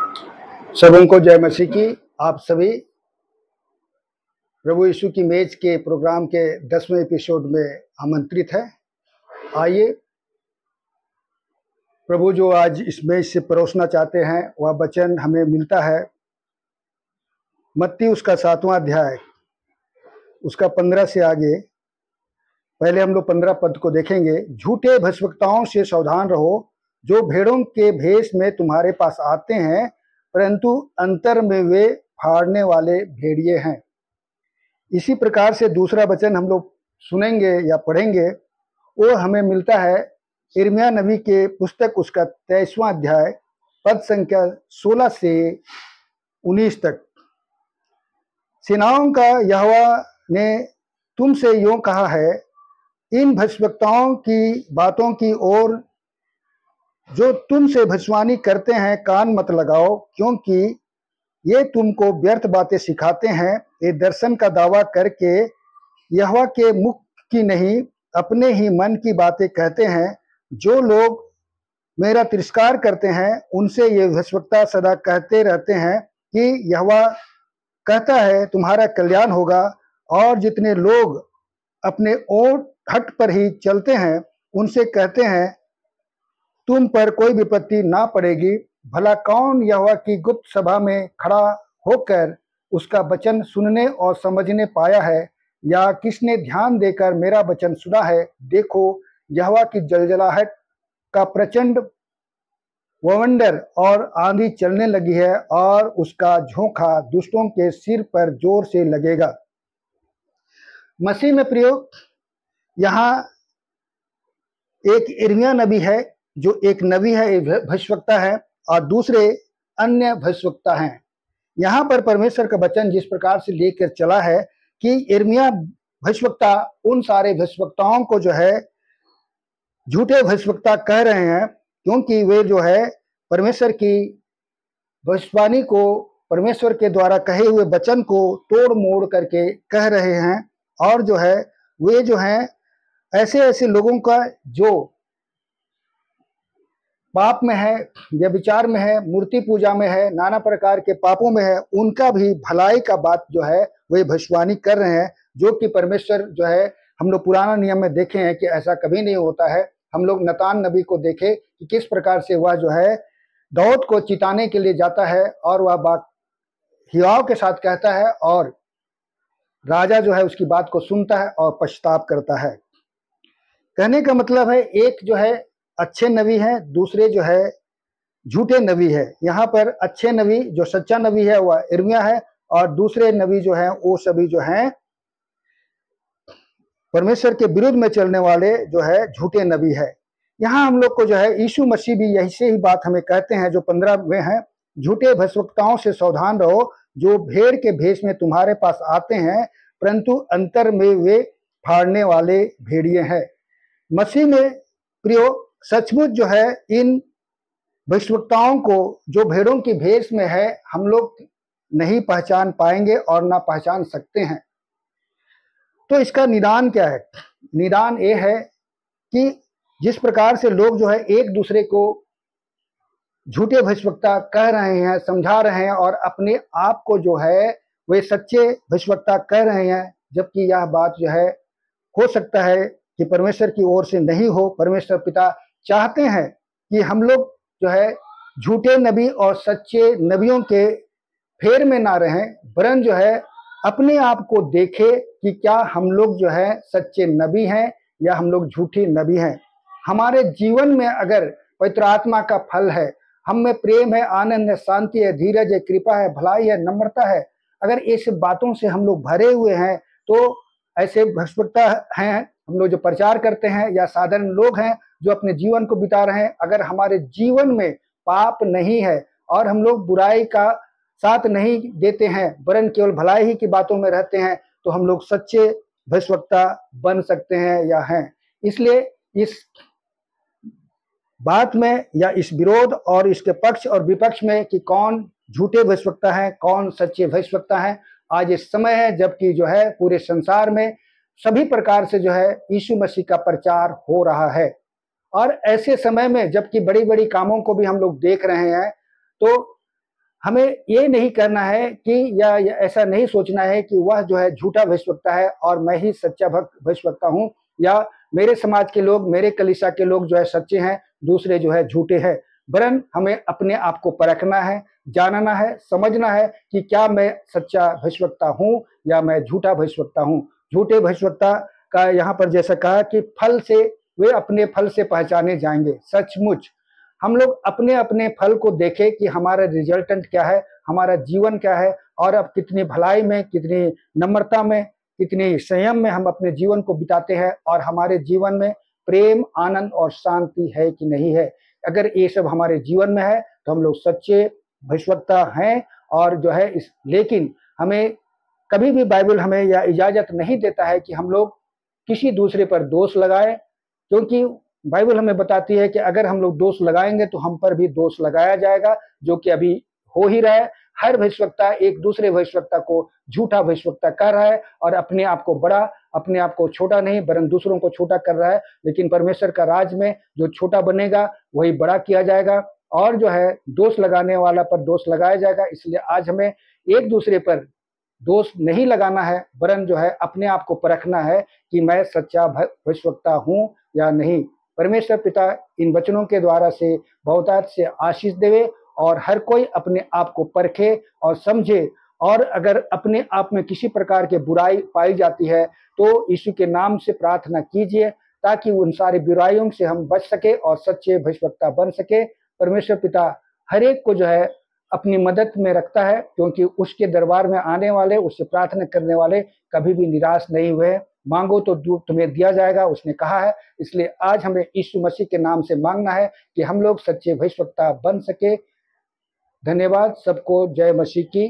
सबों को जय मसीह की। आप सभी प्रभु यीशु की मेज के प्रोग्राम के 10वें एपिसोड में आमंत्रित है। आइए, प्रभु जो आज इस मेज से परोसना चाहते हैं वह वचन हमें मिलता है मत्ती उसका 7वां अध्याय उसका 15 से आगे। पहले हम लोग 15 पद को देखेंगे। झूठे भविष्यवक्ताओं से सावधान रहो, जो भेड़ों के भेष में तुम्हारे पास आते हैं, परंतु अंतर में वे फाड़ने वाले भेड़िए हैं। इसी प्रकार से दूसरा वचन हम लोग सुनेंगे या पढ़ेंगे, वो हमें मिलता है यिर्मयाह नबी के पुस्तक उसका 23वां अध्याय पद संख्या 16 से 19 तक। सेनाओं का यहोवा ने तुमसे यूं कहा है, इन भविष्यवक्ताओं की बातों की ओर जो तुमसे भविष्यवाणी करते हैं कान मत लगाओ, क्योंकि ये तुमको व्यर्थ बातें सिखाते हैं। ये दर्शन का दावा करके यहोवा के मुख की नहीं, अपने ही मन की बातें कहते हैं। जो लोग मेरा तिरस्कार करते हैं उनसे ये भविष्यवक्ता सदा कहते रहते हैं कि यहोवा कहता है तुम्हारा कल्याण होगा। और जितने लोग अपने ओट हट पर ही चलते हैं उनसे कहते हैं तुम पर कोई विपत्ति ना पड़ेगी। भला कौन यहोवा की गुप्त सभा में खड़ा होकर उसका वचन सुनने और समझने पाया है, या किसने ध्यान देकर मेरा वचन सुना है। देखो, यहोवा की जलजलाहट का प्रचंड ववंडर और आंधी चलने लगी है, और उसका झोंका दुष्टों के सिर पर जोर से लगेगा। मसीह में प्रियो, यहाँ एक यिर्मयाह नबी है जो एक नबी है, एक भविष्यवक्ता है, और दूसरे अन्य भविष्यवक्ता हैं। यहाँ पर परमेश्वर का वचन जिस प्रकार से लेकर चला है कि यिर्मयाह भविष्यवक्ता उन सारे भविष्यवक्ताओं को जो है झूठे भविष्यवक्ता कह रहे हैं, क्योंकि वे जो है परमेश्वर की भविष्यवाणी को, परमेश्वर के द्वारा कहे हुए वचन को तोड़ मोड़ करके कह रहे हैं। और जो है वे जो हैं ऐसे ऐसे लोगों का जो पाप में है, व्यभिचार में है, मूर्ति पूजा में है, नाना प्रकार के पापों में है, उनका भी भलाई का बात जो है वे भविष्यवाणी कर रहे हैं। जो कि परमेश्वर जो है, हम लोग पुराना नियम में देखे हैं कि ऐसा कभी नहीं होता है। हम लोग नतान नबी को देखे कि किस प्रकार से वह जो है दाऊद को चिताने के लिए जाता है, और वह बात हियाव के साथ कहता है, और राजा जो है उसकी बात को सुनता है और पश्चाताप करता है। कहने का मतलब है, एक जो है अच्छे नबी हैं, दूसरे जो है झूठे नबी है। यहाँ पर अच्छे नबी जो सच्चा नबी है वह यिर्मयाह है, और दूसरे नबी जो हैं वो सभी जो हैं परमेश्वर के विरुद्ध में चलने वाले जो है झूठे नबी है। यहाँ हम लोग को जो है यीशु मसीह भी यही से ही बात हमें कहते हैं, जो 15 में है, झूठे भविष्यवक्ताओं से सावधान रहो, जो भेड़ के भेष में तुम्हारे पास आते हैं, परंतु अंतर में वे फाड़ने वाले भेड़िए हैं। मसीह में प्रियो, सचमुच जो है इन भविष्यवक्ताओं को जो भेड़ों की भेष में है हम लोग नहीं पहचान पाएंगे और ना पहचान सकते हैं। तो इसका निदान क्या है? निदान ये है कि जिस प्रकार से लोग जो है एक दूसरे को झूठे भविष्यवक्ता कह रहे हैं, समझा रहे हैं, और अपने आप को जो है वे सच्चे भविष्यवक्ता कह रहे हैं, जबकि यह बात जो है हो सकता है कि परमेश्वर की ओर से नहीं हो। परमेश्वर पिता चाहते हैं कि हम लोग जो है झूठे नबी और सच्चे नबियों के फेर में ना रहें, वरन जो है अपने आप को देखे कि क्या हम लोग जो है सच्चे नबी हैं या हम लोग झूठे नबी हैं। हमारे जीवन में अगर पवित्र आत्मा का फल है, हम में प्रेम है, आनंद है, शांति है, धीरज है, कृपा है, भलाई है, नम्रता है, अगर इस बातों से हम लोग भरे हुए हैं, तो ऐसे भविष्यवक्ता हैं हम लोग जो प्रचार करते हैं, या साधारण लोग हैं जो अपने जीवन को बिता रहे हैं, अगर हमारे जीवन में पाप नहीं है और हम लोग बुराई का साथ नहीं देते हैं, वरन केवल भलाई ही की बातों में रहते हैं, तो हम लोग सच्चे भविष्यवक्ता बन सकते हैं या हैं। इसलिए इस बात में या इस विरोध और इसके पक्ष और विपक्ष में कि कौन झूठे भविष्यवक्ता हैं, कौन सच्चे भविष्यवक्ता हैं, आज इस समय है जबकि जो है पूरे संसार में सभी प्रकार से जो है यीशु मसीह का प्रचार हो रहा है। और ऐसे समय में जबकि बड़ी बड़ी कामों को भी हम लोग देख रहे हैं, तो हमें ये नहीं करना है कि या ऐसा नहीं सोचना है कि वह जो है झूठा भविष्यवक्ता है और मैं ही सच्चा भविष्यवक्ता हूँ, या मेरे समाज के लोग, मेरे कलीसिया के लोग जो है सच्चे हैं, दूसरे जो है झूठे हैं। वरन हमें अपने आप को परखना है, जानना है, समझना है कि क्या मैं सच्चा भविष्यवक्ता हूँ या मैं झूठा भविष्यवक्ता हूँ। झूठे भविष्यवक्ता का यहाँ पर जैसा कहा कि फल से, वे अपने फल से पहचाने जाएंगे। सचमुच हम लोग अपने अपने फल को देखें कि हमारा रिजल्टेंट क्या है, हमारा जीवन क्या है, और अब कितनी भलाई में, कितनी नम्रता में, कितनी संयम में हम अपने जीवन को बिताते हैं, और हमारे जीवन में प्रेम, आनंद और शांति है कि नहीं है। अगर ये सब हमारे जीवन में है तो हम लोग सच्चे भविष्यवक्ता हैं। और जो है लेकिन हमें कभी भी बाइबल हमें यह इजाजत नहीं देता है कि हम लोग किसी दूसरे पर दोष लगाएं, क्योंकि बाइबल हमें बताती है कि अगर हम लोग दोष लगाएंगे तो हम पर भी दोष लगाया जाएगा, जो कि अभी हो ही रहा है। हर भविष्यवक्ता एक दूसरे भविष्यवक्ता को झूठा भविष्यवक्ता कर रहा है और अपने आप को बड़ा, अपने आप को छोटा नहीं वरन दूसरों को छोटा कर रहा है। लेकिन परमेश्वर का राज में जो छोटा बनेगा वही बड़ा किया जाएगा, और जो है दोष लगाने वाला पर दोष लगाया जाएगा। इसलिए आज हमें एक दूसरे पर दोष नहीं लगाना है, वरन जो है अपने आप को परखना है कि मैं सच्चा भविष्यवक्ता हूँ या नहीं। परमेश्वर पिता इन वचनों के द्वारा से बहुतायत से आशीष देवे, और हर कोई अपने आप को परखे और समझे, और अगर अपने आप में किसी प्रकार के बुराई पाई जाती है तो यीशु के नाम से प्रार्थना कीजिए, ताकि उन सारी बुराइयों से हम बच सके और सच्चे भविष्यवक्ता बन सके। परमेश्वर पिता हर एक को जो है अपनी मदद में रखता है, क्योंकि उसके दरबार में आने वाले, उससे प्रार्थना करने वाले कभी भी निराश नहीं हुए। मांगो तो तुम्हें दिया जाएगा, उसने कहा है। इसलिए आज हमें यीशु मसीह के नाम से मांगना है कि हम लोग सच्चे भविष्यवक्ता बन सके। धन्यवाद सबको। जय मसीह की।